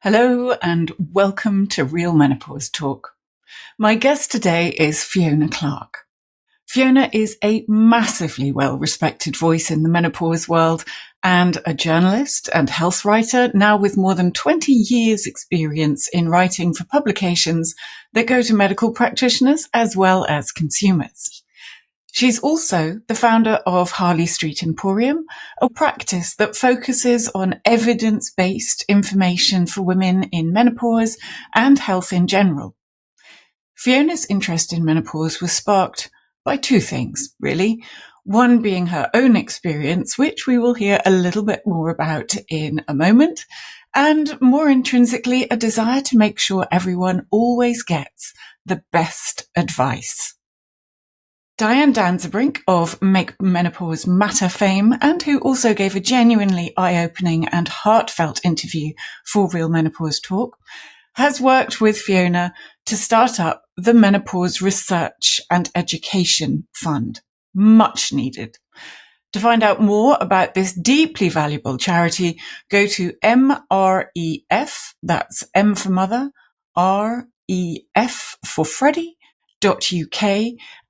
Hello and welcome to Real Menopause Talk. My guest today is Fiona Clark. Fiona is a massively well-respected voice in the menopause world and a journalist and health writer, now with more than 20 years' experience in writing for publications that go to medical practitioners as well as consumers. She's also the founder of Harley Street Emporium, a practice that focuses on evidence-based information for women in menopause and health in general. Fiona's interest in menopause was sparked by two things, really. One being her own experience, which we will hear a little bit more about in a moment, and more intrinsically, a desire to make sure everyone always gets the best advice. Diane Danzebrink of Make Menopause Matter fame, and who also gave a genuinely eye-opening and heartfelt interview for Real Menopause Talk, has worked with Fiona to start up the Menopause Research and Education Fund. Much needed. To find out more about this deeply valuable charity, go to MREF, that's M for mother, REF for Freddie, .uk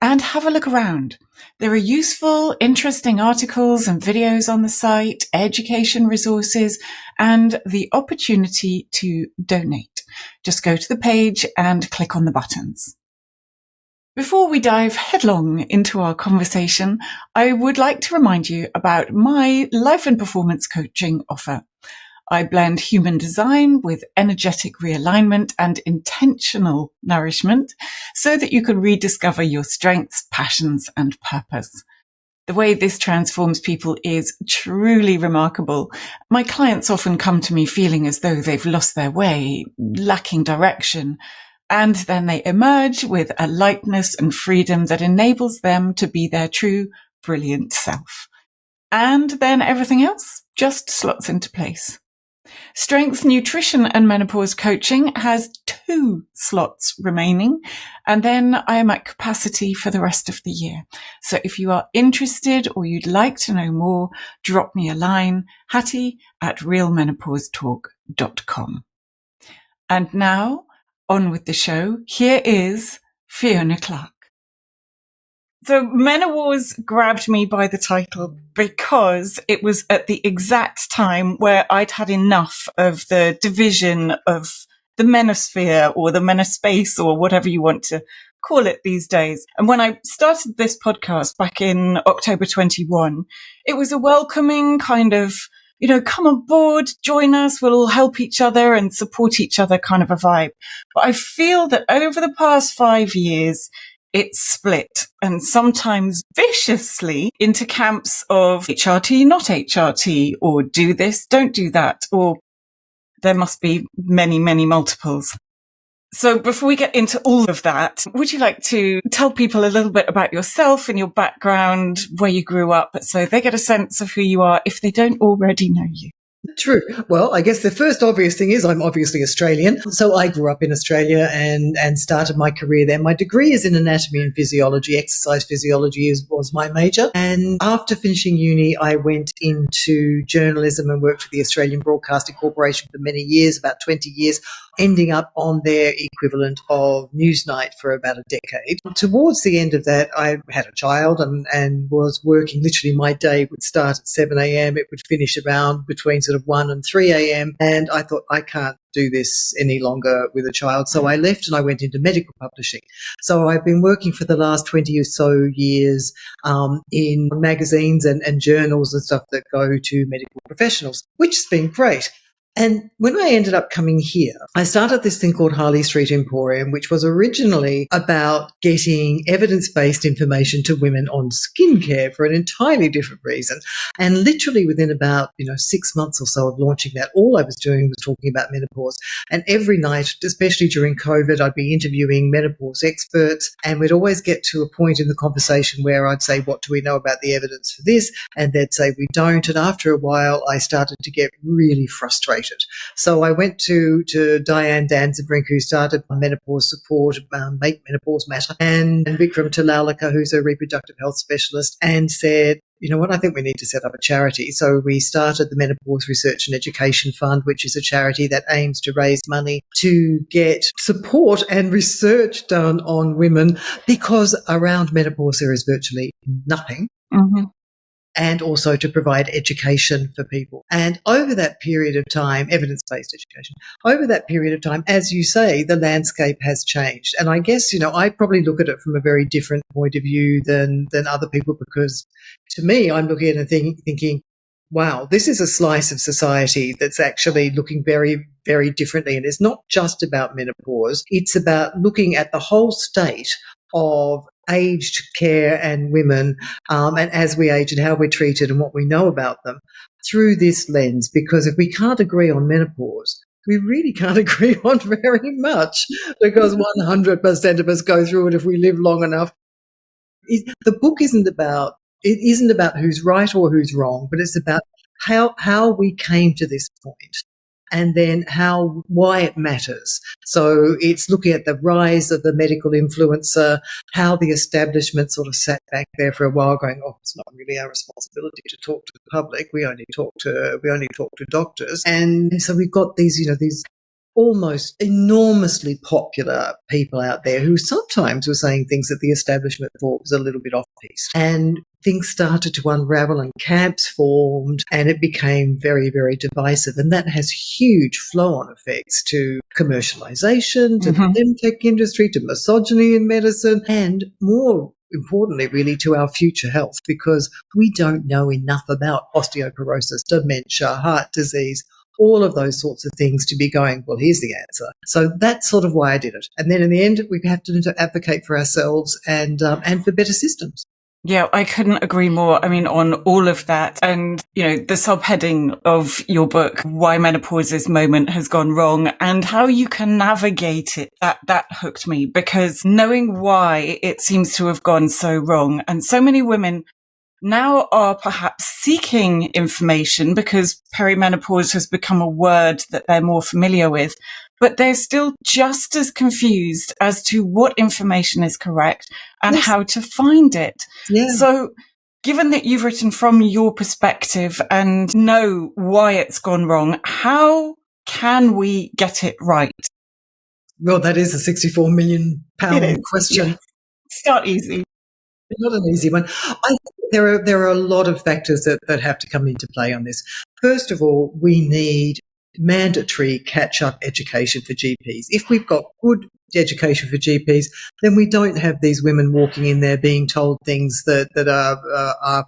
and have a look around. There are useful, interesting articles and videos on the site, education resources, and the opportunity to donate. Just go to the page and click on the buttons. Before we dive headlong into our conversation, I would like to remind you about my life and performance coaching offer. I blend human design with energetic realignment and intentional nourishment so that you can rediscover your strengths, passions, and purpose. The way this transforms people is truly remarkable. My clients often come to me feeling as though they've lost their way, lacking direction, and then they emerge with a lightness and freedom that enables them to be their true, brilliant self. And then everything else just slots into place. Strength, nutrition and menopause coaching has 2 slots remaining, and then I am at capacity for the rest of the year. So if you are interested or you'd like to know more, drop me a line, hattie@realmenopausetalk.com. And now, on with the show. Here is Fiona Clark. So Menowars grabbed me by the title because it was at the exact time where I'd had enough of the division of the menosphere or the Menospace or whatever you want to call it these days. And when I started this podcast back in October 21, it was a welcoming kind of, come on board, join us, we'll all help each other and support each other kind of a vibe. But I feel that over the past 5 years, it's split, and sometimes viciously, into camps of HRT, not HRT, or do this, don't do that, or there must be many, many multiples. So before we get into all of that, would you like to tell people a little bit about yourself and your background, where you grew up, so they get a sense of who you are if they don't already know you? True. Well, I guess the first obvious thing is I'm obviously Australian. So I grew up in Australia and started my career there. My degree is in anatomy and physiology. Exercise physiology was my major. And after finishing uni, I went into journalism and worked for the Australian Broadcasting Corporation for many years, about 20 years, ending up on their equivalent of Newsnight for about a decade. Towards the end of that, I had a child and was working. Literally, my day would start at 7 a.m. It would finish around between sort of 1 and 3 a.m. And I thought, I can't do this any longer with a child. So I left and I went into medical publishing. So I've been working for the last 20 or so years in magazines and journals and stuff that go to medical professionals, which has been great. And when I ended up coming here, I started this thing called Harley Street Emporium, which was originally about getting evidence-based information to women on skincare for an entirely different reason. And literally within about, 6 months or so of launching that, all I was doing was talking about menopause. And every night, especially during COVID, I'd be interviewing menopause experts, and we'd always get to a point in the conversation where I'd say, what do we know about the evidence for this? And they'd say, we don't. And after a while, I started to get really frustrated. So I went to Diane Danzebrink, who started Menopause Support, Make Menopause Matter, and Vikram Talalika, who's a reproductive health specialist, and said, you know what, I think we need to set up a charity. So we started the Menopause Research and Education Fund, which is a charity that aims to raise money to get support and research done on women, because around menopause there is virtually nothing. Mm-hmm. And also to provide education for people. And over that period of time, evidence-based education, over that period of time, as you say, the landscape has changed. And I guess, you know, I probably look at it from a very different point of view than other people, because to me, I'm looking at it and thinking, wow, this is a slice of society that's actually looking very, very differently. And it's not just about menopause. It's about looking at the whole state of aged care and women, and as we age and how we're treated and what we know about them through this lens. Because if we can't agree on menopause, we really can't agree on very much, because 100% of us go through it if we live long enough. The book isn't about who's right or who's wrong, but it's about how we came to this point, and then why it matters. So it's looking at the rise of the medical influencer, how the establishment sort of sat back there for a while going, oh, it's not really our responsibility to talk to the public. We only talk to doctors. And so we've got these almost enormously popular people out there who sometimes were saying things that the establishment thought was a little bit off-piste. And things started to unravel and camps formed, and it became very, very divisive. And that has huge flow-on effects to commercialization, to the tech industry, to misogyny in medicine, and more importantly, really, to our future health, because we don't know enough about osteoporosis, dementia, heart disease, all of those sorts of things to be going, well, here's the answer. So that's sort of why I did it. And then in the end, we have to advocate for ourselves and for better systems. Yeah, I couldn't agree more. I mean, on all of that. And, you know, the subheading of your book, Why Menopause's Moment Has Gone Wrong, and how you can navigate it, that hooked me, because knowing why it seems to have gone so wrong, and so many women now are perhaps seeking information because perimenopause has become a word that they're more familiar with, but they're still just as confused as to what information is correct and how to find it. Yeah. So given that you've written from your perspective and know why it's gone wrong, how can we get it right? Well, that is a £64 million question. Yeah. Start easy. Not an easy one. I think there are a lot of factors that have to come into play on this. First of all, we need mandatory catch-up education for GPs. If we've got good education for GPs, then we don't have these women walking in there being told things that are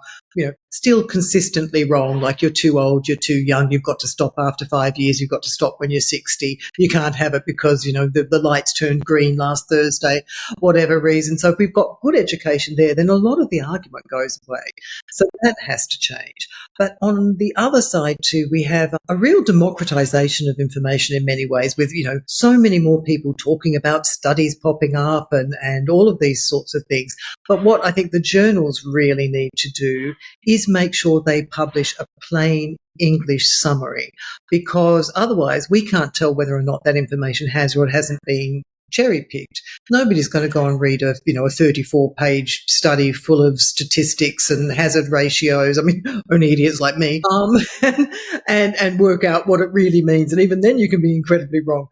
still consistently wrong, like you're too old, you're too young, you've got to stop after 5 years, you've got to stop when you're 60, you can't have it because, the lights turned green last Thursday, whatever reason. So if we've got good education there, then a lot of the argument goes away. So that has to change. But on the other side too, we have a real democratization of information in many ways, with, so many more people talking about studies popping up and all of these sorts of things. But what I think the journals really need to do is make sure they publish a plain English summary, because otherwise we can't tell whether or not that information has or it hasn't been cherry-picked. Nobody's going to go and read a 34-page study full of statistics and hazard ratios. I mean, only idiots like me, and work out what it really means. And even then you can be incredibly wrong.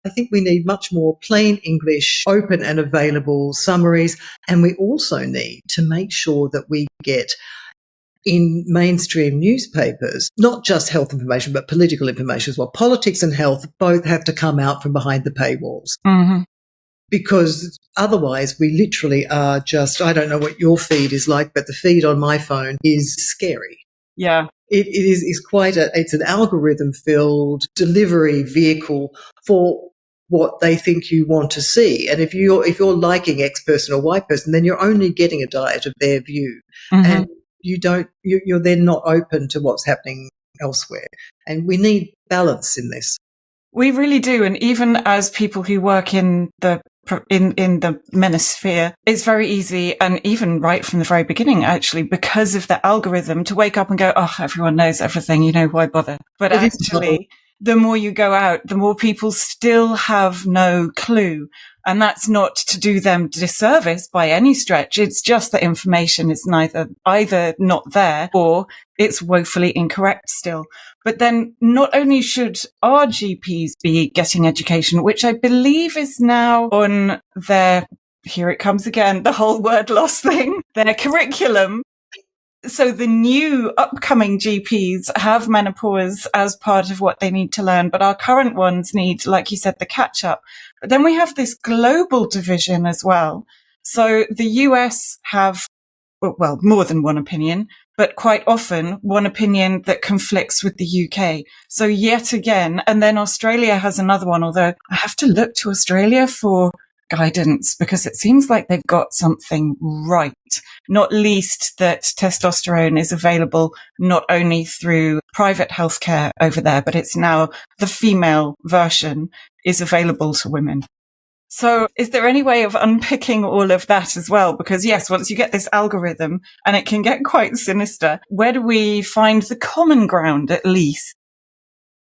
I think we need much more plain English, open and available summaries. And we also need to make sure that we get in mainstream newspapers, not just health information, but political information as well. Politics and health both have to come out from behind the paywalls. Mm-hmm. Because otherwise we literally are just, I don't know what your feed is like, but the feed on my phone is scary. Yeah. It's it's an algorithm-filled delivery vehicle for what they think you want to see. And if you're liking X person or Y person, then you're only getting a diet of their view. Mm-hmm. And you're then not open to what's happening elsewhere. And we need balance in this. We really do. And even as people who work in the menosphere, it's very easy, and even right from the very beginning, actually, because of the algorithm, to wake up and go, oh, everyone knows everything, why bother? But actually, the more you go out, the more people still have no clue. And that's not to do them disservice by any stretch. It's just that information is either not there or it's woefully incorrect still. But then not only should our GPs be getting education, which I believe is now on their, here it comes again, the whole word loss thing, their curriculum. So the new upcoming GPs have menopause as part of what they need to learn, but our current ones need, like you said, the catch up. But then we have this global division as well. So the US have, well, more than one opinion, but quite often one opinion that conflicts with the UK. So yet again, and then Australia has another one, although I have to look to Australia for guidance because it seems like they've got something right, not least that testosterone is available not only through private healthcare over there, but it's now the female version is available to women. So is there any way of unpicking all of that as well? Because yes, once you get this algorithm and it can get quite sinister, where do we find the common ground at least?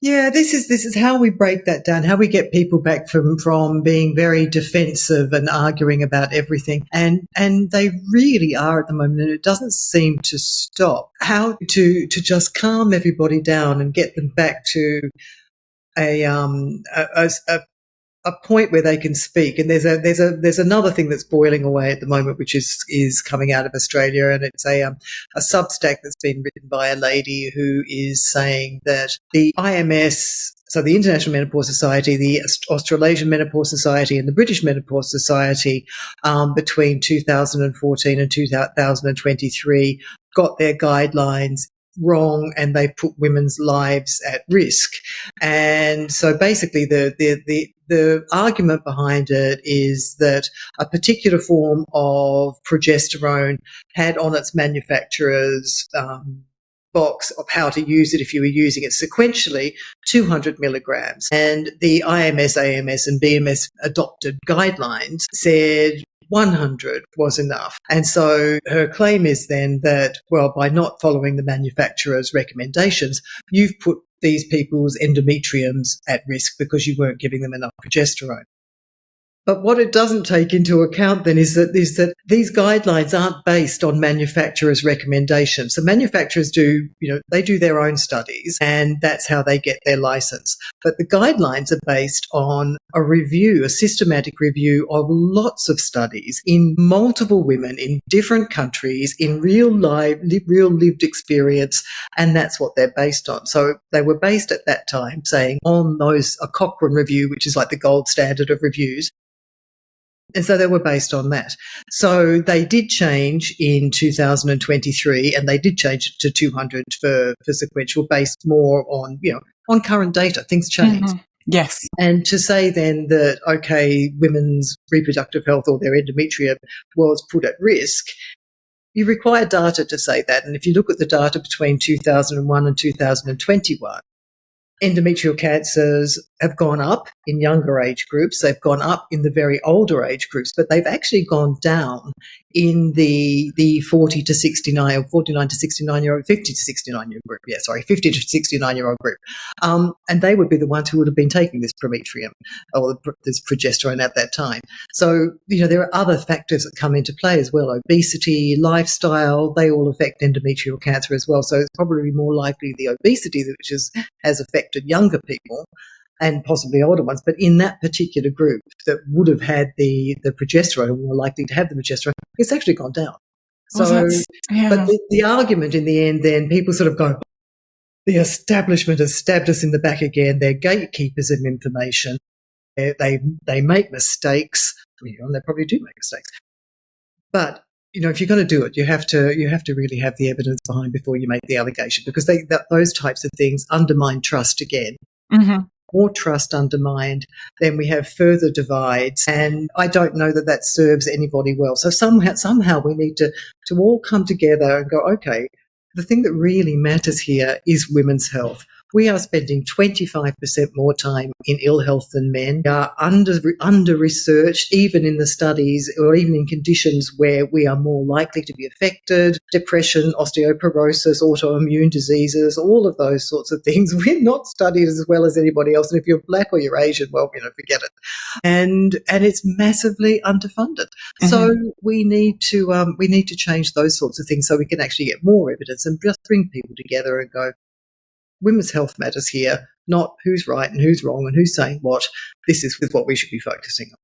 Yeah, this is how we break that down, how we get people back from being very defensive and arguing about everything. And they really are at the moment, and it doesn't seem to stop. How to just calm everybody down and get them back to a point where they can speak. And there's another thing that's boiling away at the moment, which is coming out of Australia, and it's a Substack that's been written by a lady who is saying that the IMS, so the International Menopause Society, the Australasian Menopause Society, and the British Menopause Society, between 2014 and 2023, got their guidelines wrong, and they put women's lives at risk. And so basically the argument behind it is that a particular form of progesterone had on its manufacturer's box of how to use it if you were using it sequentially 200 milligrams. And the IMS, AMS and BMS adopted guidelines said 100 was enough. And so her claim is then that, well, by not following the manufacturer's recommendations, you've put these people's endometriums at risk because you weren't giving them enough progesterone. But what it doesn't take into account then is that these guidelines aren't based on manufacturers' recommendations. So manufacturers do their own studies, and that's how they get their license. But the guidelines are based on a systematic review of lots of studies in multiple women in different countries in real lived experience, and that's what they're based on. So they were based at that time saying on a Cochrane review, which is like the gold standard of reviews. And so they were based on that. So they did change in 2023, and they did change it to 200 for sequential, based more on current data. Things change. Mm-hmm. Yes. And to say then that, okay, women's reproductive health or their endometrium was put at risk, you require data to say that. And if you look at the data between 2001 and 2021, endometrial cancers have gone up in younger age groups. They've gone up in the very older age groups, but they've actually gone down in the 40 to 69 or 49 to 69-year-old, 50 to 69-year-old group. 50 to 69-year-old group. And they would be the ones who would have been taking this prometrium or this progesterone at that time. So, there are other factors that come into play as well. Obesity, lifestyle, they all affect endometrial cancer as well. So it's probably more likely the obesity, which has affected younger people and possibly older ones, but in that particular group that would have had the progesterone or more likely to have the progesterone, it's actually gone down. But the argument in the end, then people sort of go, the establishment has stabbed us in the back again. They're gatekeepers of information. They make mistakes. They probably do make mistakes. But if you're going to do it, you have to really have the evidence behind before you make the allegation, because those types of things undermine trust again. Mm-hmm. More trust undermined, then we have further divides, and I don't know that serves anybody well. So somehow we need to all come together and go, okay, the thing that really matters here is women's health. We are spending 25% more time in ill health than men. We are under-researched, even in the studies or even in conditions where we are more likely to be affected: depression, osteoporosis, autoimmune diseases, all of those sorts of things. We're not studied as well as anybody else. And if you're black or you're Asian, well, forget it. And it's massively underfunded. Mm-hmm. So we need to change those sorts of things so we can actually get more evidence and just bring people together and go, women's health matters here, not who's right and who's wrong and who's saying what. This is what we should be focusing on.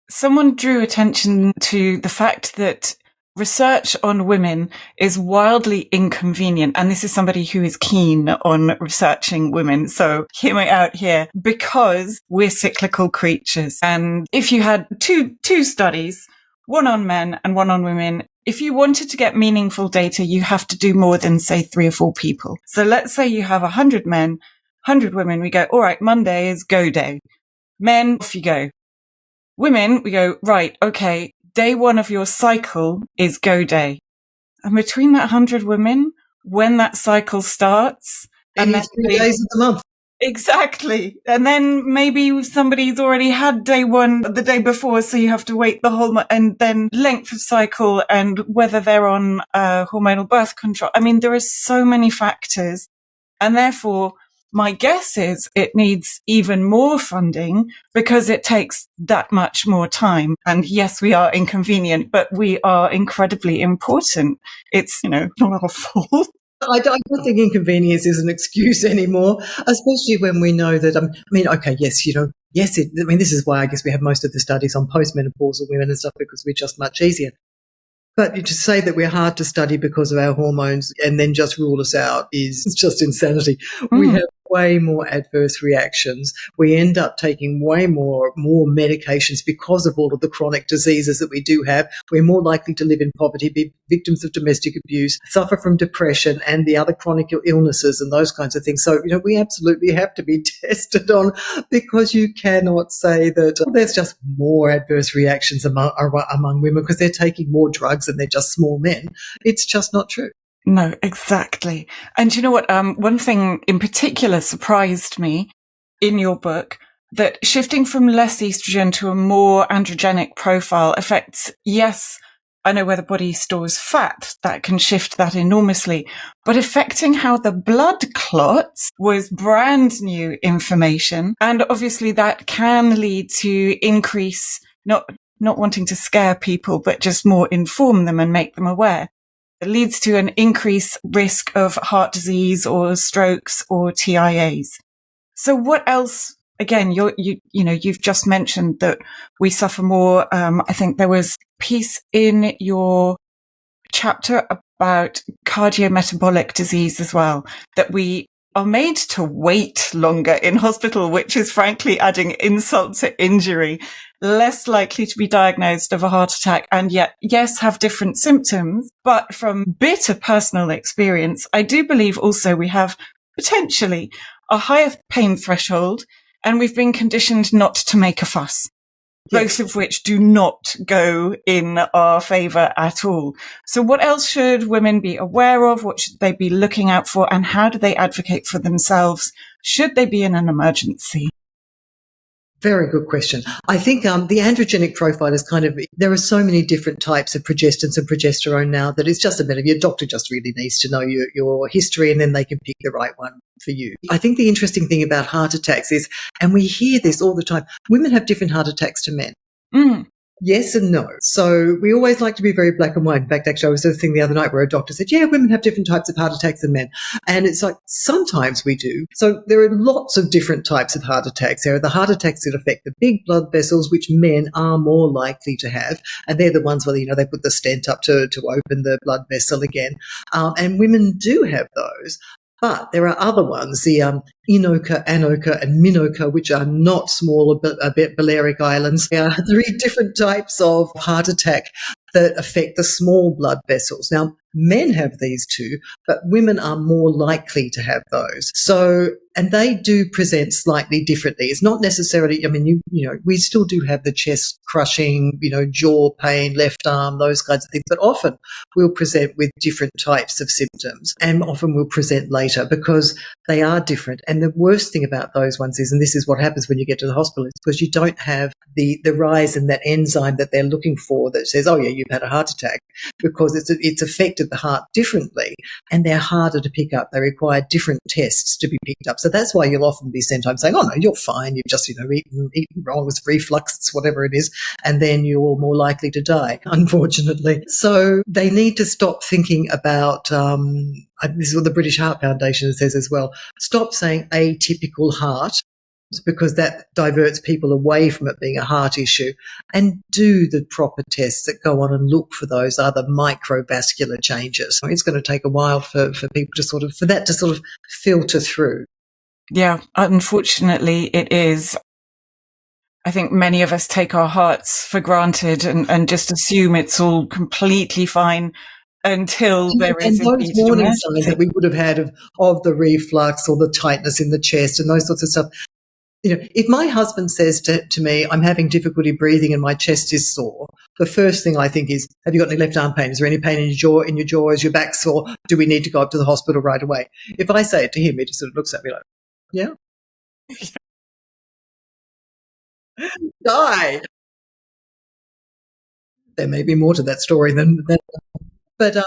Someone drew attention to the fact that research on women is wildly inconvenient. And this is somebody who is keen on researching women. So hear me out here, because we're cyclical creatures. And if you had two studies, one on men and one on women, if you wanted to get meaningful data, you have to do more than, say, 3 or 4 people. So let's say you have 100 men, 100 women. We go, all right, Monday is go day. Men, off you go. Women, we go, right, okay, day 1 of your cycle is go day. And between that 100 women, when that cycle starts, and then 3 days of the month. Exactly. And then maybe somebody's already had day 1 the day before, so you have to wait the whole month, and then length of cycle and whether they're on hormonal birth control. I mean, there are so many factors, and therefore my guess is it needs even more funding because it takes that much more time. And yes, we are inconvenient, but we are incredibly important. It's, not our fault. I don't think inconvenience is an excuse anymore, especially when we know that, this is why I guess we have most of the studies on postmenopausal women and stuff, because we're just much easier. But to say that we're hard to study because of our hormones and then just rule us out is just insanity. We have way more adverse reactions. We end up taking way more medications because of all of the chronic diseases that we do have. We're more likely to live in poverty, be victims of domestic abuse, suffer from depression and the other chronic illnesses and those kinds of things. So, we absolutely have to be tested on, because you cannot say that there's just more adverse reactions among women because they're taking more drugs and they're just small men. It's just not true. No, exactly. And you know what? One thing in particular surprised me in your book, that shifting from less estrogen to a more androgenic profile affects, yes, I know where the body stores fat, that can shift that enormously, but affecting how the blood clots was brand new information. And obviously that can lead to increase, not wanting to scare people, but just more inform them and make them aware. It leads to an increased risk of heart disease or strokes or TIAs. So what else? Again, you've just mentioned that we suffer more. I think there was a piece in your chapter about cardiometabolic disease as well, that we are made to wait longer in hospital, which is frankly adding insult to injury. Less likely to be diagnosed of a heart attack, and yet, yes, have different symptoms. But from bitter personal experience, I do believe also we have potentially a higher pain threshold, and we've been conditioned not to make a fuss. Both of which do not go in our favour at all. So what else should women be aware of? What should they be looking out for? And how do they advocate for themselves? Should they be in an emergency? Very good question. I think the androgenic profile is there are so many different types of progestins and progesterone now that it's just a matter of your doctor just really needs to know your history, and then they can pick the right one for you. I think the interesting thing about heart attacks is, and we hear this all the time, women have different heart attacks to men. Yes and no. So we always like to be very black and white. In fact, actually, I was doing a thing the other night where a doctor said, women have different types of heart attacks than men. And it's like, sometimes we do. So there are lots of different types of heart attacks. There are the heart attacks that affect the big blood vessels, which men are more likely to have. And they're the ones where, they put the stent up to open the blood vessel again. And women do have those. But there are other ones, the Inoka, Anoka, and Minoka, which are not smaller but a bit Balearic Islands. There are 3 different types of heart attack that affect the small blood vessels. Now, men have these too, but women are more likely to have those. So And they do present slightly differently. It's not necessarily, I mean, you know, we still do have the chest crushing, you know, jaw pain, left arm, those kinds of things, but often we'll present with different types of symptoms and often we'll present later because they are different. And the worst thing about those ones is, and this is what happens when you get to the hospital, is because you don't have the rise in that enzyme that they're looking for that says, oh yeah, you've had a heart attack, because it's affected the heart differently and they're harder to pick up. They require different tests to be picked up. So that's why you'll often be sent home saying, oh no, you're fine. You've just, you know, eaten wrong with reflux, whatever it is. And then you're more likely to die, unfortunately. So they need to stop thinking about, this is what the British Heart Foundation says as well, stop saying atypical heart, because that diverts people away from it being a heart issue, and do the proper tests that go on and look for those other microvascular changes. It's going to take a while for people to for that to filter through. Yeah, unfortunately it is. I think many of us take our hearts for granted and just assume it's all completely fine until there is those warning signs that we would have had of the reflux or the tightness in the chest and those sorts of stuff. You know, if my husband says to me, I'm having difficulty breathing and my chest is sore, the first thing I think is, have you got any left arm pain? Is there any pain in your jaw? Is your back sore? Do we need to go up to the hospital right away? If I say it to him, he just sort of looks at me like, yeah. Die. There may be more to that story than but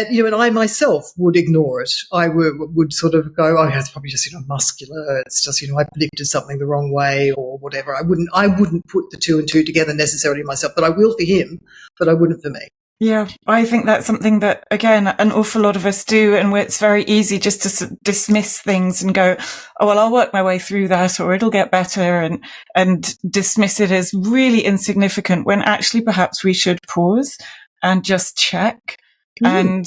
you know, and I myself would ignore it. I would sort of go, oh, it's probably just, you know, muscular. It's just, you know, I've lifted something the wrong way or whatever. I wouldn't put the two and two together necessarily myself, but I will for him, but I wouldn't for me. Yeah, I think that's something that, again, an awful lot of us do, and it's very easy just to dismiss things and go, oh, well, I'll work my way through that, or it'll get better, and dismiss it as really insignificant, when actually perhaps we should pause and just check. And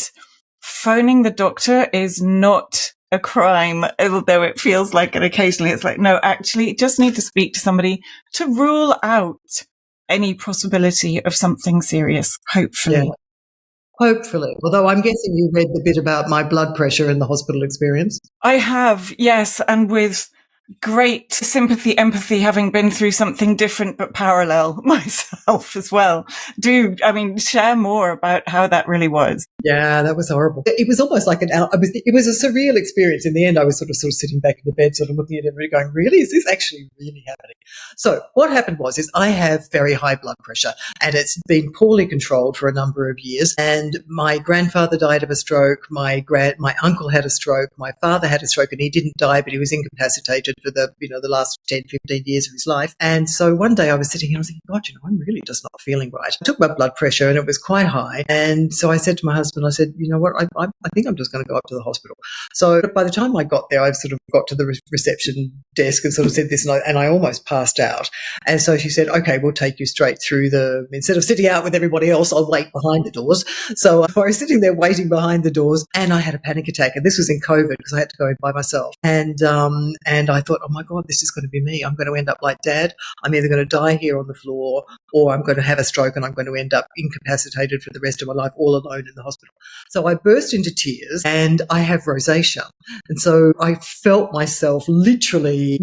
phoning the doctor is not a crime, although it feels like it occasionally. It's like, no, actually, you just need to speak to somebody to rule out any possibility of something serious, hopefully. Yeah. Hopefully. Although I'm guessing you read the bit about my blood pressure and the hospital experience. I have, yes, and with great sympathy, empathy, having been through something different but parallel myself as well. Share more about how that really was. Yeah, that was horrible. It was almost like it was a surreal experience. In the end, I was sort of sitting back in the bed, sort of looking at everybody going, really? Is this actually really happening? So what happened is I have very high blood pressure and it's been poorly controlled for a number of years. And my grandfather died of a stroke. My uncle had a stroke. My father had a stroke and he didn't die, but he was incapacitated for the last 10, 15 years of his life. And so one day I was sitting here and I was thinking, God, I'm really just not feeling right. I took my blood pressure and it was quite high. And so I said to my husband, I said, you know what, I think I'm just going to go up to the hospital. So by the time I got there, I sort of got to the reception desk and sort of said this and I almost passed out. And so she said, okay, we'll take you straight through instead of sitting out with everybody else, I'll wait behind the doors. So I was sitting there waiting behind the doors and I had a panic attack. And this was in COVID because I had to go in by myself. And I thought, oh my God, this is going to be me. I'm going to end up like Dad. I'm either going to die here on the floor or I'm going to have a stroke and I'm going to end up incapacitated for the rest of my life all alone in the hospital. So I burst into tears and I have rosacea. And so I felt myself literally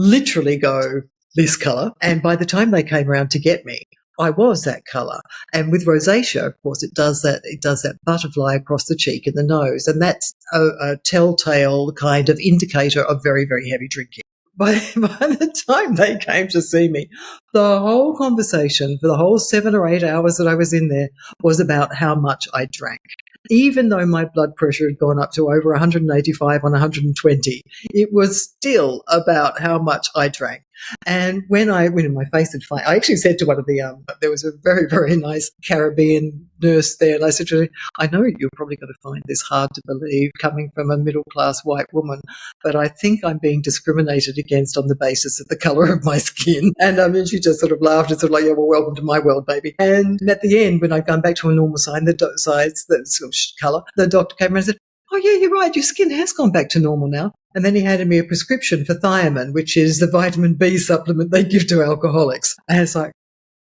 go this colour. And by the time they came around to get me, I was that colour. And with rosacea, of course, it does that butterfly across the cheek and the nose. And that's a telltale kind of indicator of very, very heavy drinking. By the time they came to see me, the whole conversation for the whole 7 or 8 hours that I was in there was about how much I drank. Even though my blood pressure had gone up to over 185 on 120, it was still about how much I drank. And when my face had fine, I actually said to one of there was a very, very nice Caribbean nurse there, and I said to her, I know you're probably going to find this hard to believe coming from a middle-class white woman, but I think I'm being discriminated against on the basis of the colour of my skin. And she just sort of laughed and sort of like, yeah, well, welcome to my world, baby. And at the end, when I'd gone back to a normal size, that sort of colour, the doctor came around and said, oh, yeah, you're right, your skin has gone back to normal now. And then he handed me a prescription for thiamine, which is the vitamin B supplement they give to alcoholics. And it's like,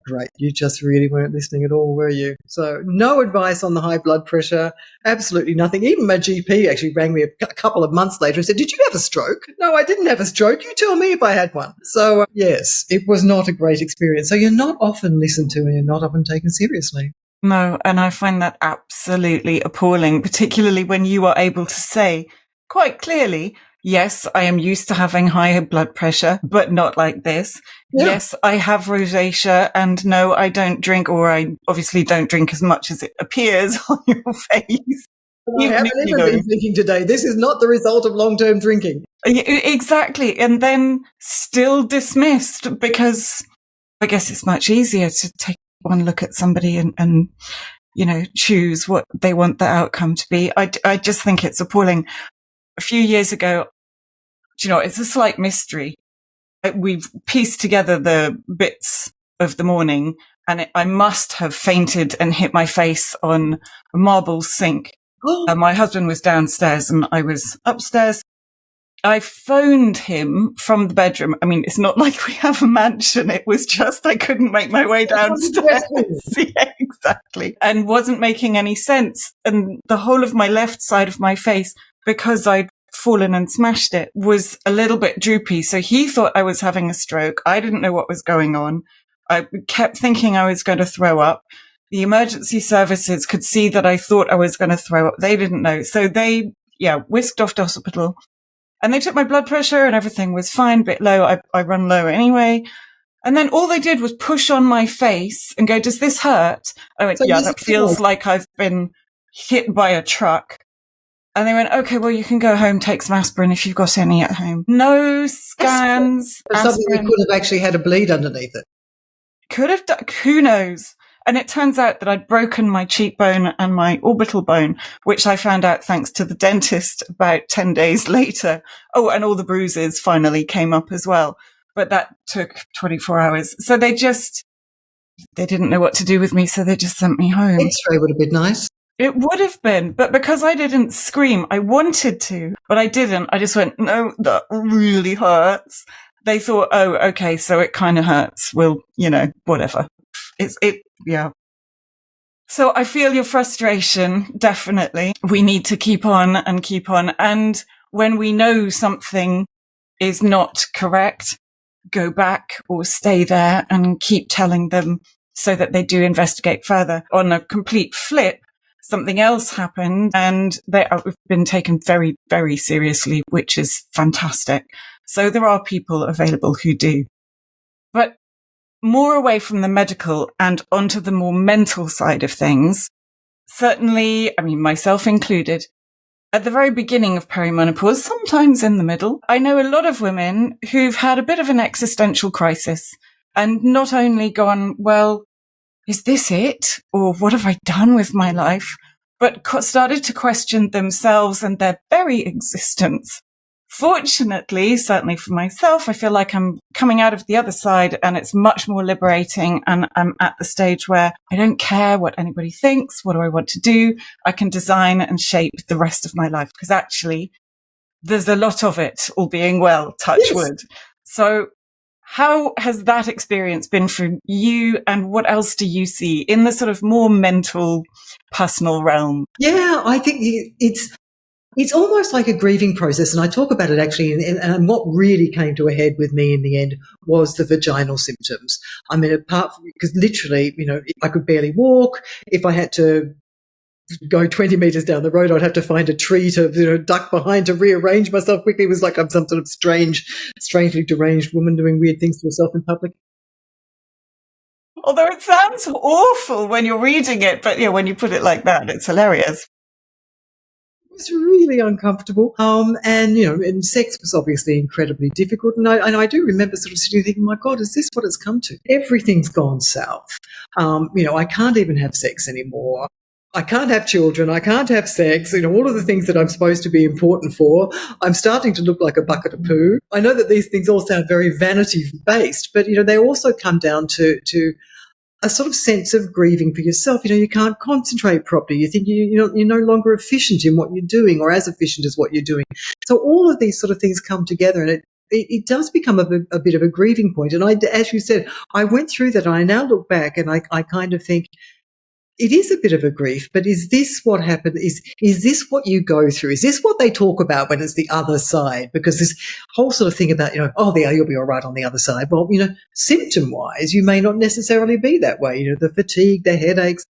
Great. You just really weren't listening at all, were you? So no advice on the high blood pressure, absolutely nothing. Even my GP actually rang me a couple of months later and said, did you have a stroke? No, I didn't have a stroke. You tell me if I had one. So yes, it was not a great experience. So you're not often listened to and you're not often taken seriously. No, and I find that absolutely appalling, particularly when you are able to say quite clearly, yes, I am used to having high blood pressure, but not like this. Yeah. Yes, I have rosacea, and no, I don't drink, or I obviously don't drink as much as it appears on your face. I haven't even been drinking today. This is not the result of long-term drinking. Exactly. And then still dismissed because I guess it's much easier to take one look at somebody and choose what they want the outcome to be. I just think it's appalling. A few years ago, it's a slight mystery. We've pieced together the bits of the morning, and I must have fainted and hit my face on a marble sink. My husband was downstairs and I was upstairs. I phoned him from the bedroom. I mean, it's not like we have a mansion. It was just I couldn't make my way downstairs. Yeah, exactly. And wasn't making any sense. And the whole of my left side of my face, because I'd fallen and smashed it, was a little bit droopy. So he thought I was having a stroke. I didn't know what was going on. I kept thinking I was going to throw up. The emergency services could see that I thought I was going to throw up. They didn't know. So they, whisked off to hospital. And they took my blood pressure and everything was fine, a bit low. I run low anyway. And then all they did was push on my face and go, does this hurt? I went, yeah, that feels like I've been hit by a truck. And they went, okay, well, you can go home, take some aspirin if you've got any at home. No scans. Something that could have actually had a bleed underneath it. Could have done, who knows? And it turns out that I'd broken my cheekbone and my orbital bone, which I found out thanks to the dentist about 10 days later. Oh, and all the bruises finally came up as well. But that took 24 hours. So they didn't know what to do with me, so they just sent me home. X-ray would have been nice. It would have been, but because I didn't scream, I wanted to, but I didn't. I just went, no, that really hurts. They thought, oh, okay, so it kind of hurts. Well, whatever. Yeah. So I feel your frustration, definitely. We need to keep on and keep on. And when we know something is not correct, go back or stay there and keep telling them so that they do investigate further. On a complete flip, something else happened and they have been taken very, very seriously, which is fantastic. So there are people available who do. But more away from the medical and onto the more mental side of things, certainly, I mean, myself included, at the very beginning of perimenopause, sometimes in the middle, I know a lot of women who've had a bit of an existential crisis and not only gone, well, is this it? Or what have I done with my life? But started to question themselves and their very existence. Fortunately, certainly for myself, I feel like I'm coming out of the other side and it's much more liberating. And I'm at the stage where I don't care what anybody thinks. What do I want to do? I can design and shape the rest of my life because actually there's a lot of it, all being well, touch wood. So how has that experience been for you and what else do you see in the sort of more mental, personal realm? Yeah, I think it's almost like a grieving process, and I talk about it actually, and what really came to a head with me in the end was the vaginal symptoms. I mean, apart from, because literally, I could barely walk. If I had to go 20 meters down the road, I'd have to find a tree to duck behind to rearrange myself quickly. It was like I'm some sort of strangely deranged woman doing weird things to herself in public. Although it sounds awful when you're reading it, but when you put it like that, it's hilarious. It was really uncomfortable. And sex was obviously incredibly difficult. And I do remember sort of sitting thinking, my God, is this what it's come to? Everything's gone south. I can't even have sex anymore. I can't have children. I can't have sex. All of the things that I'm supposed to be important for. I'm starting to look like a bucket of poo. I know that these things all sound very vanity based, but, they also come down to a sort of sense of grieving for yourself. You can't concentrate properly. You think you're no longer efficient in what you're doing or as efficient as what you're doing. So all of these sort of things come together and it does become a bit of a grieving point. And as you said, I went through that and I now look back and I kind of think, it is a bit of a grief, but is this what happened? Is this what you go through? Is this what they talk about when it's the other side? Because this whole sort of thing about, you'll be all right on the other side. Well, symptom-wise, you may not necessarily be that way. The fatigue, the headaches,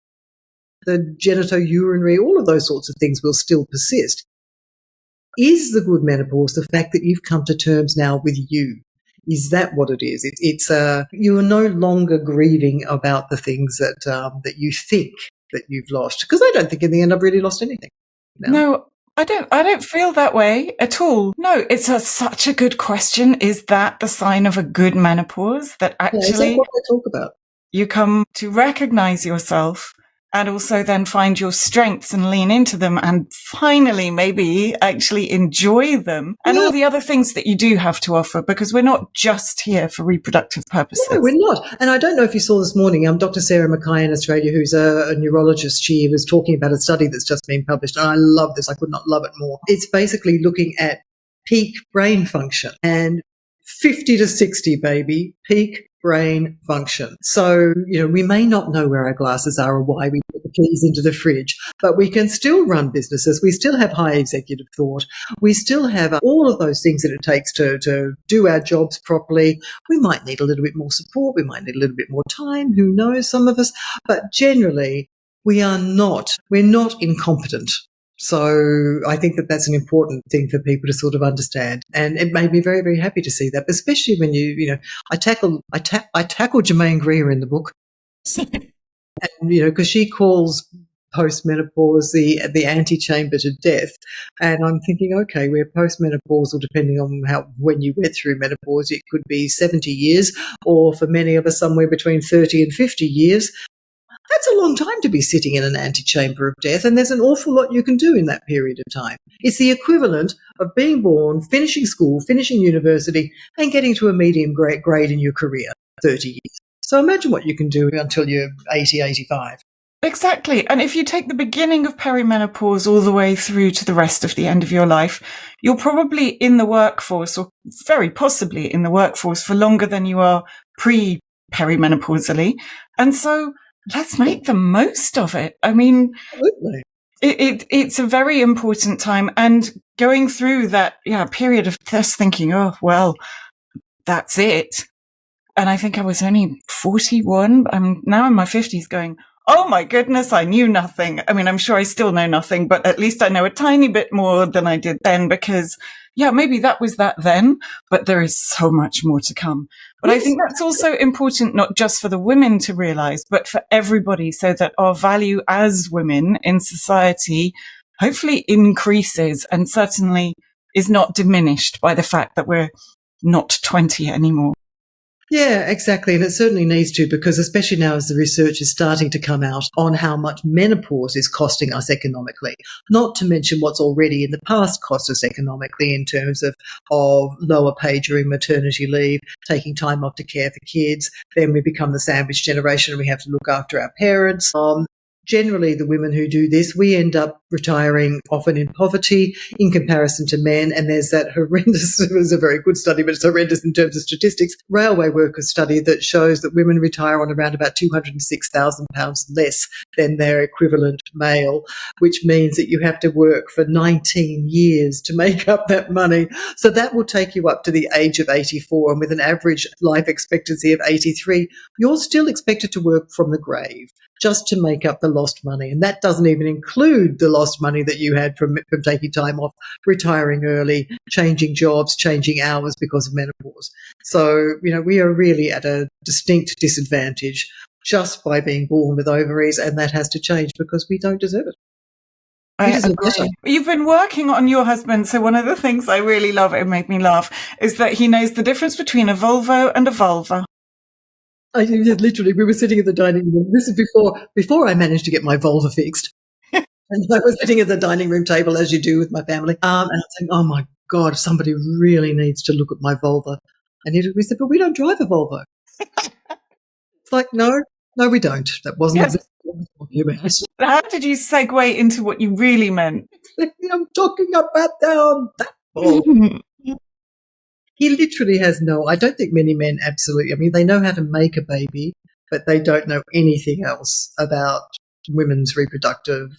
the genitourinary, all of those sorts of things will still persist. Is the good menopause the fact that you've come to terms now with you? Is that what it is? You are no longer grieving about the things that you think that you've lost. Because I don't think in the end I've really lost anything. No, I don't feel that way at all. No, it's such a good question. Is that the sign of a good menopause? That actually is that what they talk about? You come to recognize yourself and also then find your strengths and lean into them and finally maybe actually enjoy them and all the other things that you do have to offer, because we're not just here for reproductive purposes. No, we're not. And I don't know if you saw this morning, Dr. Sarah Mackay in Australia, who's a neurologist, she was talking about a study that's just been published. And I love this. I could not love it more. It's basically looking at peak brain function and 50 to 60, baby, peak brain function. So, we may not know where our glasses are or why we put the keys into the fridge, but we can still run businesses. We still have high executive thought. We still have all of those things that it takes to do our jobs properly. We might need a little bit more support. We might need a little bit more time. Who knows, some of us. But generally, we're not incompetent. So I think that that's an important thing for people to sort of understand. And it made me very, very happy to see that, especially when I tackle Germaine Greer in the book, and, because she calls postmenopause the antechamber to death. And I'm thinking, okay, we're postmenopausal depending on when you went through menopause. It could be 70 years, or for many of us, somewhere between 30 and 50 years. That's a long time to be sitting in an antechamber of death, and there's an awful lot you can do in that period of time. It's the equivalent of being born, finishing school, finishing university, and getting to a medium grade in your career, 30 years. So imagine what you can do until you're 80, 85. Exactly. And if you take the beginning of perimenopause all the way through to the rest of the end of your life, you're probably in the workforce, or very possibly in the workforce, for longer than you are pre-perimenopausally. And so let's make the most of it. I mean, absolutely. It's a very important time. And going through that period of just thinking, oh, well, that's it. And I think I was only 41. I'm now in my 50s going, oh my goodness, I knew nothing. I mean, I'm sure I still know nothing, but at least I know a tiny bit more than I did then, because maybe that was that then, but there is so much more to come. But yes. I think that's also important, not just for the women to realize, but for everybody, so that our value as women in society hopefully increases and certainly is not diminished by the fact that we're not 20 anymore. Yeah, exactly. And it certainly needs to, because especially now as the research is starting to come out on how much menopause is costing us economically, not to mention what's already in the past cost us economically in terms of lower pay during maternity leave, taking time off to care for kids. Then we become the sandwich generation and we have to look after our parents. Generally, the women who do this, we end up retiring often in poverty in comparison to men. And there's that horrendous, it was a very good study, but it's horrendous in terms of statistics, railway workers study that shows that women retire on around about £206,000 less than their equivalent male, which means that you have to work for 19 years to make up that money. So that will take you up to the age of 84. And with an average life expectancy of 83, you're still expected to work from the grave just to make up the lost money. And that doesn't even include the lost money that you had from taking time off, retiring early, changing jobs, changing hours because of menopause. So, we are really at a distinct disadvantage just by being born with ovaries, and that has to change because we don't deserve it. I agree. You've been working on your husband, so one of the things I really love, it made me laugh, is that he knows the difference between a Volvo and a vulva. Literally, we were sitting in the dining room. This is before I managed to get my vulva fixed. And I was sitting at the dining room table, as you do with my family. And I was saying, oh my God, somebody really needs to look at my vulva. And we said, but we don't drive a Volvo. It's like, no, we don't. That wasn't exactly what I was talking about. How did you segue into what you really meant? I'm talking about that Volvo. he literally has I don't think many men absolutely, I mean, they know how to make a baby, but they don't know anything else about women's reproductive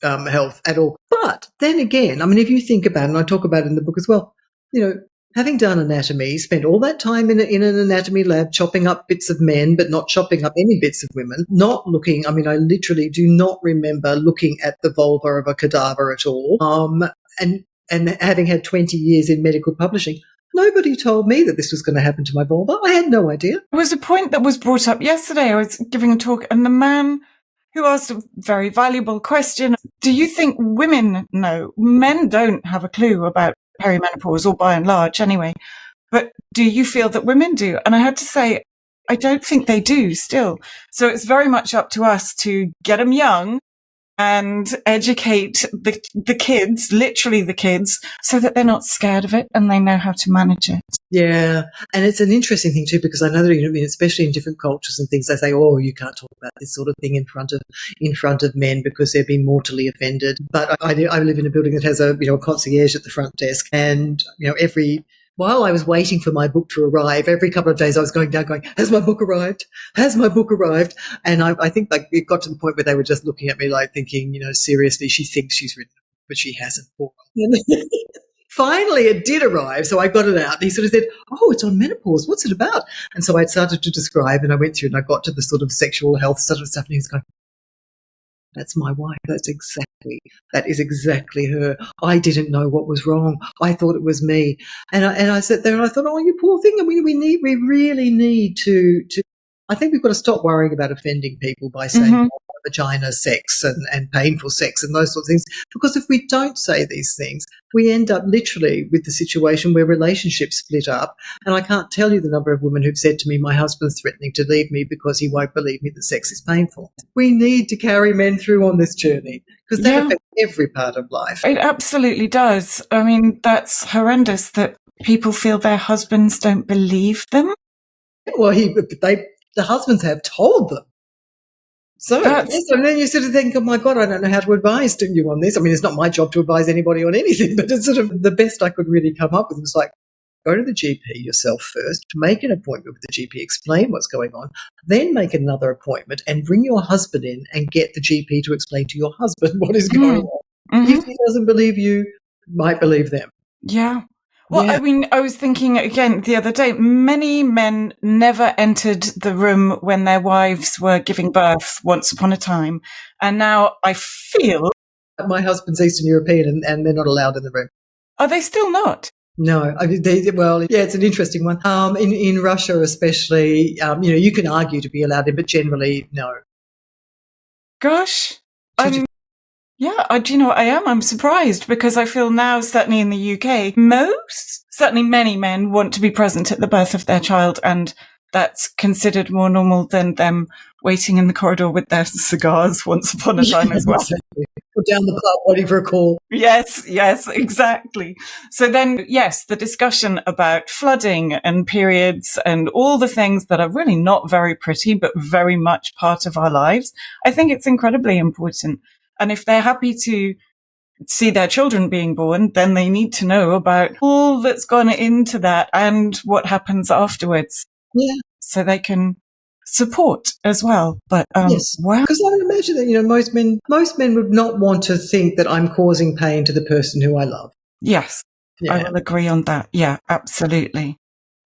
health at all. But then again, I mean, if you think about it, and I talk about it in the book as well, having done anatomy, spent all that time in an anatomy lab chopping up bits of men, but not chopping up any bits of women, not looking, I mean, I literally do not remember looking at the vulva of a cadaver at all. And having had 20 years in medical publishing, nobody told me that this was going to happen to my vulva. I had no idea. There was a point that was brought up yesterday. I was giving a talk, and the man who asked a very valuable question, do you think women know? Men don't have a clue about perimenopause, or by and large anyway. But do you feel that women do? And I had to say, I don't think they do still. So it's very much up to us to get them young and educate the kids, literally the kids, so that they're not scared of it and they know how to manage it. Yeah. And it's an interesting thing too, because I know that, especially in different cultures and things, they say, oh, you can't talk about this sort of thing in front of men because they've been mortally offended. But I live in a building that has a concierge at the front desk, and, while I was waiting for my book to arrive, every couple of days I was going down going, has my book arrived? Has my book arrived? And I think it got to the point where they were just looking at me like thinking, seriously, she thinks she's written it, but she hasn't. Finally, it did arrive, so I got it out. And he sort of said, oh, it's on menopause. What's it about? And so I started to describe, and I went through and I got to the sort of sexual health sort of stuff, and he was going, that's my wife. That is exactly her. I didn't know what was wrong. I thought it was me. And I sat there and I thought, oh, you poor thing. I mean, we really need to, I think we've got to stop worrying about offending people by saying vagina sex and painful sex and those sorts of things. Because if we don't say these things, we end up literally with the situation where relationships split up. And I can't tell you the number of women who've said to me, my husband's threatening to leave me because he won't believe me that sex is painful. We need to carry men through on this journey because that affects every part of life. It absolutely does. I mean, that's horrendous that people feel their husbands don't believe them. Well, the husbands have told them. So and then you sort of think, oh my God, I don't know how to advise you on this. I mean, it's not my job to advise anybody on anything, but it's sort of the best I could really come up with was like, go to the GP yourself first, make an appointment with the GP, explain what's going on, then make another appointment and bring your husband in and get the GP to explain to your husband what is going on. If he doesn't believe you might believe them. Yeah. Well, I mean, I was thinking again the other day, many men never entered the room when their wives were giving birth once upon a time. And now I feel... My husband's Eastern European and they're not allowed in the room. Are they still not? No. I mean, it's an interesting one. In Russia especially, you can argue to be allowed in, but generally, no. Gosh. Do you know what I am? I'm surprised because I feel now, certainly in the UK, certainly many men want to be present at the birth of their child, and that's considered more normal than them waiting in the corridor with their cigars once upon a time as well. Exactly. Or down the pub waiting for a call. Yes, exactly. So then, yes, the discussion about flooding and periods and all the things that are really not very pretty, but very much part of our lives, I think it's incredibly important. And if they're happy to see their children being born, then they need to know about all that's gone into that and what happens afterwards. Yeah. So they can support as well. But yes, wow. Because I would imagine that most men would not want to think that I'm causing pain to the person who I love. Yes, yeah. I will agree on that. Yeah, absolutely.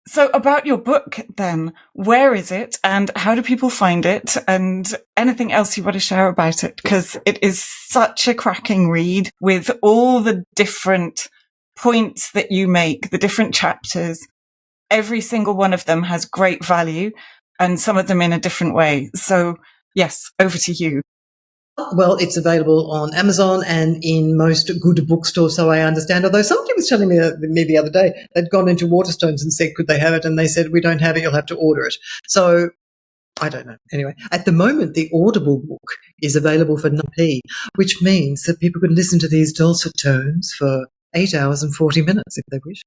So about your book then, where is it and how do people find it and anything else you want to share about it? Because it is such a cracking read with all the different points that you make, the different chapters. Every single one of them has great value and some of them in a different way. So yes, over to you. Well, it's available on Amazon and in most good bookstores, so I understand. Although somebody was telling me the other day they'd gone into Waterstones and said, could they have it? And they said, we don't have it, you'll have to order it. So I don't know. Anyway, at the moment, the Audible book is available for 9p, which means that people can listen to these dulcet tones for 8 hours and 40 minutes if they wish.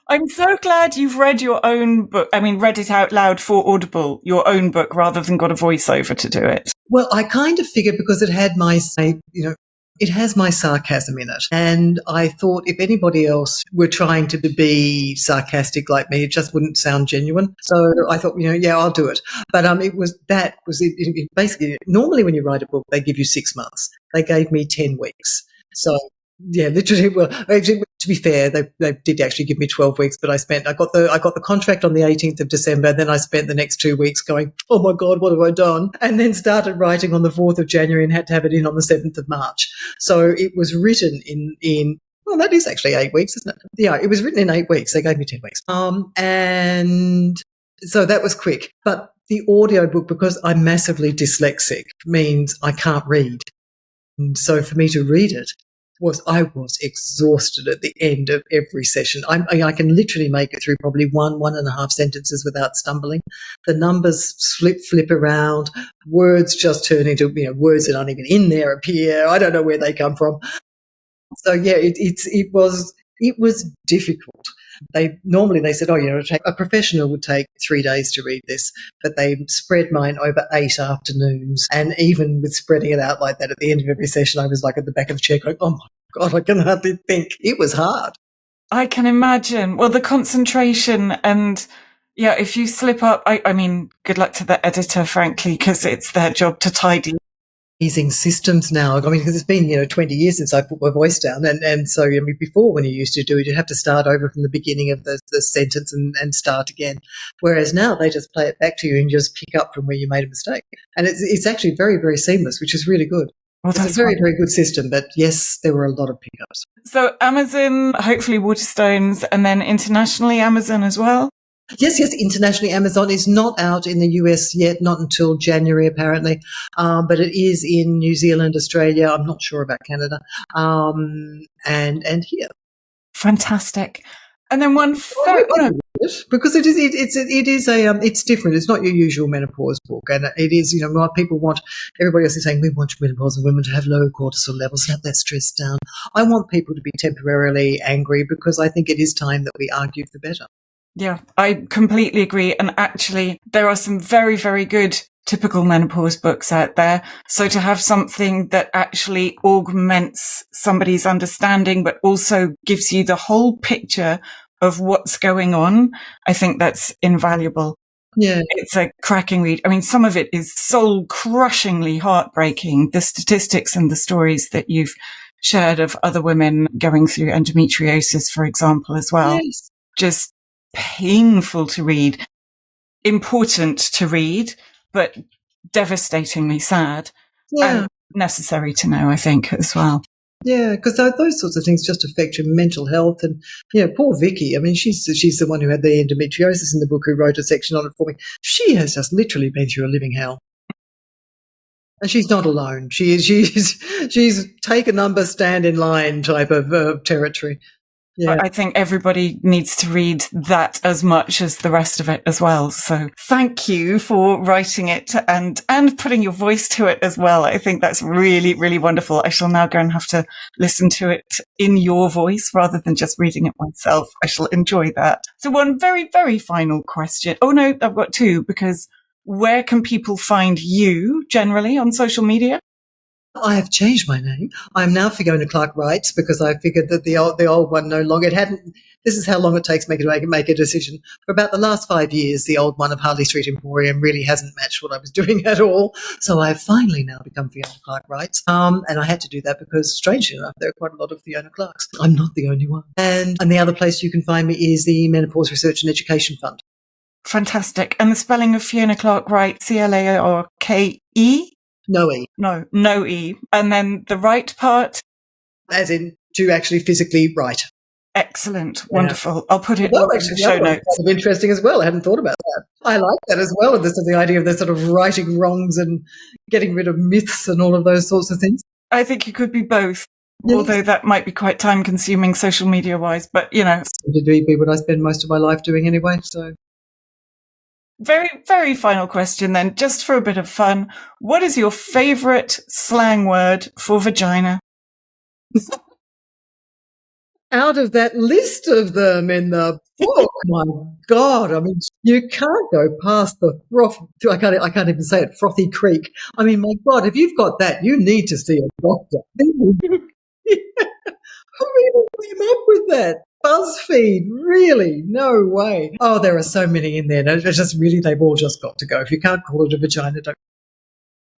I'm so glad you've read your own book. I mean, read it out loud for Audible, your own book, rather than got a voiceover to do it. Well, I kind of figured because it had my, it has my sarcasm in it. And I thought if anybody else were trying to be sarcastic like me, it just wouldn't sound genuine. So I thought, yeah, I'll do it. But basically, normally when you write a book, they give you 6 months. They gave me 10 weeks. So yeah, literally. Well, actually, to be fair, they did actually give me 12 weeks, but I got the contract on the 18th of December. Then I spent the next 2 weeks going, oh my God, what have I done? And then started writing on the 4th of January and had to have it in on the 7th of March. So it was written in well, that is actually 8 weeks, isn't it? Yeah, it was written in 8 weeks. They gave me 10 weeks. And so that was quick. But the audiobook, because I'm massively dyslexic, means I can't read. And so for me to read it, I was exhausted at the end of every session. I can literally make it through probably one and a half sentences without stumbling. The numbers flip around. Words just turn into, words that aren't even in there appear. I don't know where they come from. So yeah, it was difficult. They said, a professional would take 3 days to read this, but they spread mine over 8 afternoons. And even with spreading it out like that at the end of every session, I was like at the back of the chair going, oh my God, I can hardly think. It was hard. I can imagine. Well, the concentration and yeah, if you slip up, I mean, good luck to the editor, frankly, because it's their job to tidy. Using systems now. I mean, because it's been, 20 years since I put my voice down. And so, before when you used to do it, you'd have to start over from the beginning of the sentence and start again. Whereas now they just play it back to you and just pick up from where you made a mistake. And it's actually very, very seamless, which is really good. Well, it's a very, very good system. But yes, there were a lot of pickups. So Amazon, hopefully Waterstones, and then internationally Amazon as well? Yes, internationally Amazon is not out in the US yet, not until January apparently, but it is in New Zealand, Australia. I'm not sure about Canada, and here. Fantastic. And then because it's different. It's not your usual menopause book, and it is what people want. Everybody else is saying we want menopausal women to have low cortisol levels, have that stress down. I want people to be temporarily angry because I think it is time that we argue for better. Yeah, I completely agree. And actually, there are some very, very good typical menopause books out there. So to have something that actually augments somebody's understanding, but also gives you the whole picture of what's going on, I think that's invaluable. Yeah. It's a cracking read. I mean, some of it is soul-crushingly heartbreaking, the statistics and the stories that you've shared of other women going through endometriosis, for example, as well. Yes. Just painful to read, important to read, but devastatingly sad. Yeah. And necessary to know, I think, as well. Yeah, because those sorts of things just affect your mental health. And, poor Vicky, I mean, she's the one who had the endometriosis in the book, who wrote a section on it for me. She has just literally been through a living hell. And she's not alone. She's take a number, stand in line type of territory. Yeah. I think everybody needs to read that as much as the rest of it as well. So thank you for writing it and putting your voice to it as well. I think that's really, really wonderful. I shall now go and have to listen to it in your voice rather than just reading it myself. I shall enjoy that. So one very, very final question. Oh no, I've got two, because where can people find you generally on social media? I have changed my name. I'm now Fiona Clark Writes, because I figured that the old one no longer this is how long it takes me to make a decision. For about the last 5 years, the old one of Harley Street Emporium really hasn't matched what I was doing at all. So I've finally now become Fiona Clark Writes. And I had to do that because, strangely enough, there are quite a lot of Fiona Clarks. I'm not the only one. And the other place you can find me is the Menopause Research and Education Fund. Fantastic. And the spelling of Fiona Clark Wright, CLARKE? No E. No E. And then the right part? As in to actually physically write. Excellent. Yeah. Wonderful. I'll put it in the show notes. Kind of interesting as well. I hadn't thought about that. I like that as well. The idea of the sort of righting wrongs and getting rid of myths and all of those sorts of things. I think it could be both. Yes. Although that might be quite time consuming social media wise, but It's to be what I spend most of my life doing anyway, so. Very, very final question then, just for a bit of fun. What is your favourite slang word for vagina? out of that list of them in the book. My God, I mean, you can't go past the I can't even say it, frothy creek. I mean, my God, if you've got that, you need to see a doctor. Who even came up with that? BuzzFeed, really? No way. Oh, there are so many in there. It's just really, they've all just got to go. If you can't call it a vagina, don't.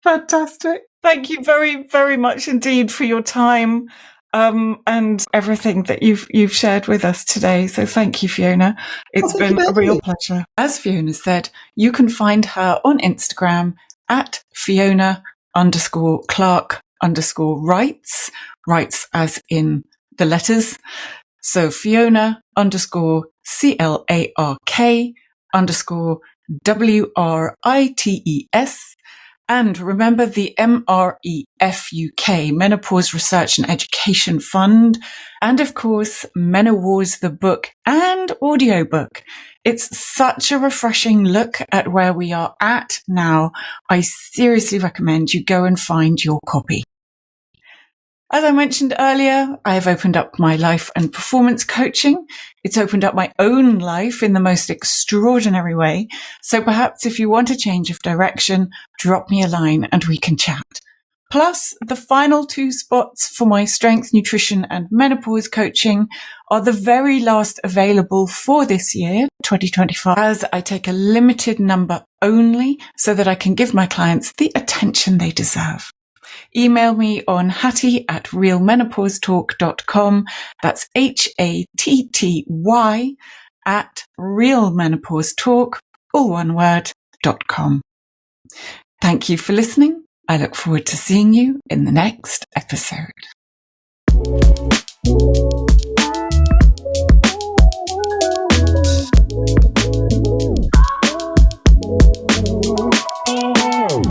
Fantastic. Thank you very, very much indeed for your time and everything that you've shared with us today. So thank you, Fiona. It's been a real pleasure. As Fiona said, you can find her on Instagram at Fiona_Clark_writes, writes as in the letters. So Fiona_Clark_WRITES. And remember the MREF UK, Menopause Research and Education Fund, and of course, Menowars, the book and audiobook. It's such a refreshing look at where we are at now. I seriously recommend you go and find your copy. As I mentioned earlier, I have opened up my life and performance coaching. It's opened up my own life in the most extraordinary way. So perhaps if you want a change of direction, drop me a line and we can chat. Plus, the final 2 spots for my strength, nutrition and menopause coaching are the very last available for this year, 2025, as I take a limited number only so that I can give my clients the attention they deserve. Email me on hattie@realmenopausetalk.com. That's HATTY @realmenopausetalk, all one word, .com. Thank you for listening. I look forward to seeing you in the next episode.